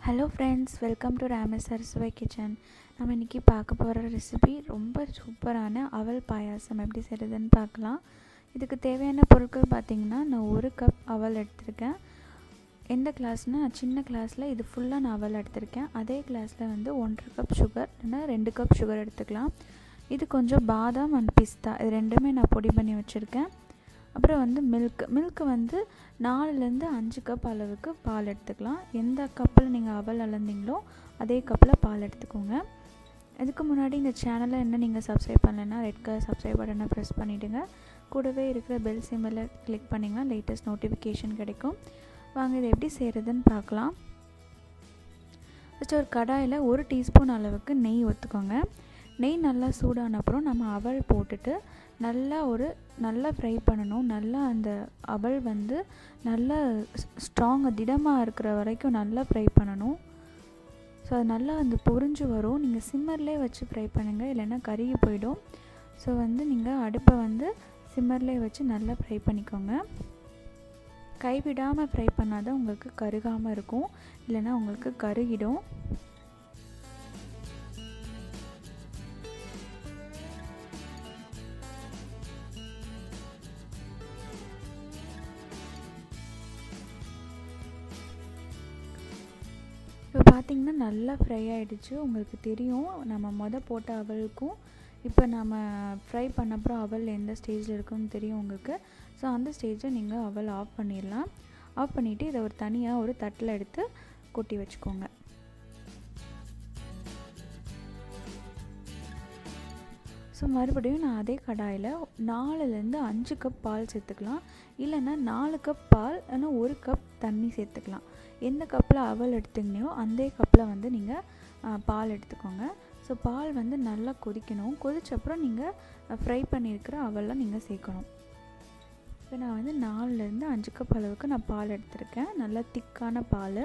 Hello friends, welcome to Rameswara kitchen. நம்ம இன்றைக்கி பார்க்க போகிற ரெசிபி ரொம்ப சூப்பரான அவல் பாயாசம் எப்படி செய்கிறதுன்னு பார்க்கலாம். இதுக்கு தேவையான பொருட்கள் பார்த்திங்கன்னா, நான் 1 கப் அவல் எடுத்திருக்கேன். எந்த கிளாஸ்னால் சின்ன கிளாஸில் இது ஃபுல்லாக நான் அவல் எடுத்திருக்கேன். அதே கிளாஸில் வந்து 1.5 கப் சுகர், இல்லைன்னா 2 கப் சுகர் எடுத்துக்கலாம். இது கொஞ்சம் பாதாம் அண்ட் பிஸ்தா, இது ரெண்டுமே நான் பொடி பண்ணி வச்சுருக்கேன். அப்புறம் வந்து மில்க்கு வந்து 4லேருந்து 5 கப் அளவுக்கு பால் எடுத்துக்கலாம். எந்த கப்பில் நீங்கள் அவல் அளந்தீங்களோ அதே கப்பில் பால் எடுத்துக்கோங்க. இதுக்கு முன்னாடி இந்த சேனலை என்ன நீங்கள் சப்ஸ்கிரைப் பண்ணலைன்னா ரெட் கலர் சப்ஸ்கிரைப் பட்டனை ப்ரெஸ் பண்ணிவிடுங்க. கூடவே இருக்கிற பெல் சிம்பிளை கிளிக் பண்ணிங்கன்னா லேட்டஸ்ட் நோட்டிஃபிகேஷன் கிடைக்கும். வாங்க இதை எப்படி செய்கிறதுன்னு பார்க்கலாம். ஃபஸ்ட்டு ஒரு கடாயில் 1 டீஸ்பூன் அளவுக்கு நெய் ஊற்றிக்கோங்க. நெய் நல்லா சூடான அப்புறம் நம்ம அவல் போட்டுட்டு நல்லா ஃப்ரை பண்ணணும். நல்லா அந்த அவல் வந்து நல்லா ஸ்ட்ராங்காக திடமாக இருக்கிற வரைக்கும் நல்லா ஃப்ரை பண்ணணும். ஸோ அது நல்லா அந்த பொரிஞ்சு வரும். நீங்கள் சிம்மர்லேயே வச்சு ஃப்ரை பண்ணுங்கள், இல்லைன்னா கருகி போயிடும். ஸோ வந்து நீங்கள் அடுப்பை வந்து சிம்மர்லேயே வச்சு நல்லா ஃப்ரை பண்ணிக்கோங்க. கைவிடாமல் ஃப்ரை பண்ணாதான் உங்களுக்கு கருகாமல் இருக்கும், இல்லைன்னா உங்களுக்கு கருகிடும். இப்போ பார்த்திங்கன்னா நல்லா ஃப்ரை ஆகிடுச்சு. உங்களுக்கு தெரியும், நம்ம போட்ட அவலுக்கும் இப்போ நம்ம ஃப்ரை பண்ண அப்புறம் அவல் எந்த ஸ்டேஜில் இருக்குன்னு தெரியும் உங்களுக்கு. ஸோ அந்த ஸ்டேஜில் நீங்கள் அவல் ஆஃப் பண்ணிடலாம். ஆஃப் பண்ணிவிட்டு இதை தனியாக ஒரு தட்டில் எடுத்து கொட்டி வச்சுக்கோங்க. ஸோ மறுபடியும் நான் அதே கடாயில் 4லேருந்து 5 கப் பால் சேர்த்துக்கலாம். இல்லைன்னா 4 கப் பால், இல்லைன்னா 1 கப் தண்ணி சேர்த்துக்கலாம். எந்த கப்பில் அவல் எடுத்துக்கினியோ அந்த கப்பில் வந்து நீங்கள் பால் எடுத்துக்கோங்க. ஸோ பால் வந்து நல்லா கொதிக்கணும். கொதிச்சப்புறம் நீங்கள் ஃப்ரை பண்ணியிருக்கிற அவல்லாம் நீங்கள் சேர்க்கணும். இப்போ நான் வந்து 4லேருந்து 5 கப் அளவுக்கு நான் பால் எடுத்திருக்கேன். நல்லா திக்கான பால்.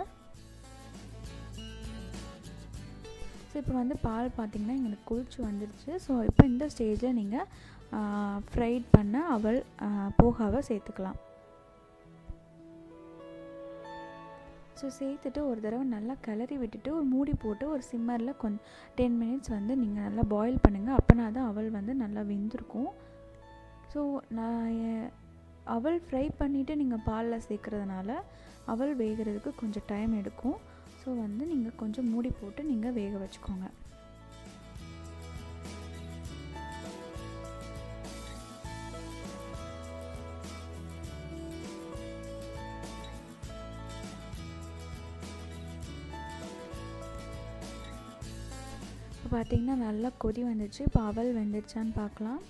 ஸோ இப்போ வந்து பால் பார்த்திங்கன்னா எங்களுக்கு கொதிச்சு வந்துடுச்சு. ஸோ இப்போ இந்த ஸ்டேஜில் நீங்கள் ஃப்ரைட் பண்ண அவல் போகாவை சேர்த்துக்கலாம். ஸோ சேர்த்துட்டு ஒரு தடவை நல்லா கிளறி விட்டுட்டு ஒரு மூடி போட்டு ஒரு சிம்மரில் 10 மினிட்ஸ் வந்து நீங்கள் நல்லா பாயில் பண்ணுங்கள். அப்போனா தான் அவல் வந்து நல்லா வெந்திருக்கும். ஸோ நான் அவல் ஃப்ரை பண்ணிவிட்டு நீங்கள் பாலில் சேர்க்குறதுனால அவல் வேகிறதுக்கு கொஞ்சம் டைம் எடுக்கும். ஸோ வந்து நீங்கள் கொஞ்சம் மூடி போட்டு நீங்கள் வேக வச்சுக்கோங்க. இப்போ பார்த்திங்கன்னா நல்லா கொதி வந்துடுச்சு. இப்போ அவல் வெந்துடுச்சான்னு பார்க்கலாம்.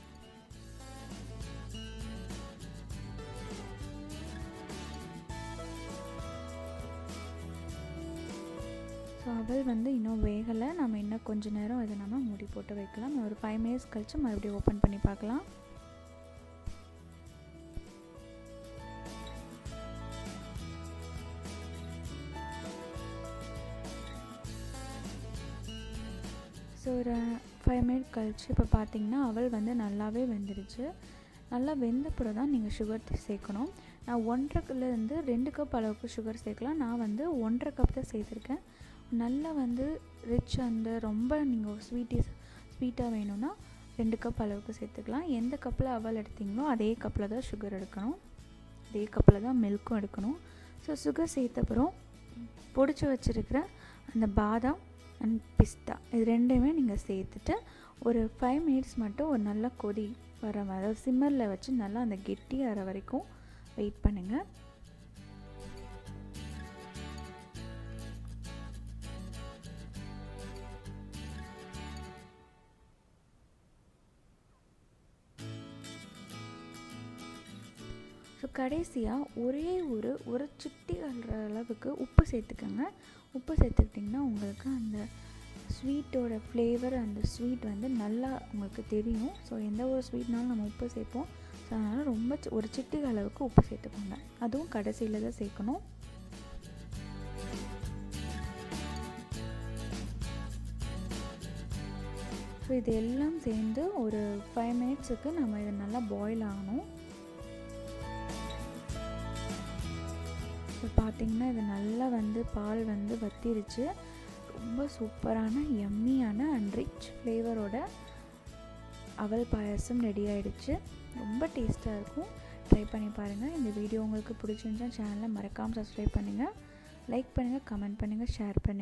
ஸோ அவல் வந்து இன்னும் வேகலை. நம்ம இன்னும் கொஞ்சம் நேரம் இதை நம்ம மூடி போட்டு வைக்கலாம். ஒரு 5 மினிட்ஸ் கழித்து மறுபடியும் ஓப்பன் பண்ணி பார்க்கலாம். ஸோ ஒரு 5 மினிட் கழித்து இப்போ பார்த்திங்கன்னா அவல் வந்து நல்லாவே வெந்துடுச்சு. நல்லா வெந்தப்புறம் தான் நீங்கள் சுகர் சேர்க்கணும். நான் 1.5லேருந்து 2 கப் அளவுக்கு சுகர் சேர்க்கலாம். நான் வந்து 1.5 கப் தான் சேர்த்துருக்கேன். நல்லா வந்து ரிச் அந்த ரொம்ப நீங்கள் ஸ்வீட்டாக வேணும்னா 2 கப் அளவுக்கு சேர்த்துக்கலாம். எந்த கப்பில் அவல் எடுத்திங்களோ அதே கப்பில் தான் சுகர் எடுக்கணும், அதே கப்பில் தான் மில்க்கும் எடுக்கணும். ஸோ சுகர் சேர்த்தப்புறம் பொடிச்சு வச்சுருக்கிற அந்த பாதாம் அண்ட் பிஸ்தா இது ரெண்டுமே நீங்கள் சேர்த்துட்டு ஒரு 5 மினிட்ஸ் மட்டும் ஒரு நல்லா கொதி வர மாதிரி சிம்மரில் வச்சு நல்லா அந்த கெட்டி வர வரைக்கும் வெயிட் பண்ணுங்கள். ஸோ கடைசியாக ஒரு சிட்டி அல்ற அளவுக்கு உப்பு சேர்த்துக்கோங்க. உப்பு சேர்த்துக்கிட்டிங்கன்னா உங்களுக்கு அந்த ஸ்வீட்டோட ஃப்ளேவர், அந்த ஸ்வீட் வந்து நல்லா உங்களுக்கு தெரியும். ஸோ எந்த ஒரு ஸ்வீட்னாலும் நம்ம உப்பு சேர்ப்போம். ஸோ அதனால் ஒரு சிட்டி அளவுக்கு உப்பு சேர்த்துக்கோங்க. அதுவும் கடைசியில் தான் சேர்க்கணும். ஸோ இது எல்லாம் சேர்ந்து ஒரு 5 மினிட்ஸுக்கு நம்ம இதை நல்லா பாயில் ஆகணும். இப்போ பார்த்திங்கன்னா இது நல்லா வந்து பால் வந்து வத்திருச்சு. ரொம்ப சூப்பரான யம்மியான அண்ட் ரிச் ஃப்ளேவரோட அவல் பாயாசம் ரெடி ஆகிடுச்சு. ரொம்ப டேஸ்ட்டாக இருக்கும். ட்ரை பண்ணி பாருங்கள். இந்த வீடியோ உங்களுக்கு பிடிச்சிருந்துச்சா சேனலை மறக்காமல் சப்ஸ்கிரைப் பண்ணுங்கள், லைக் பண்ணுங்கள், கமெண்ட் பண்ணுங்கள், ஷேர் பண்ணுங்கள்.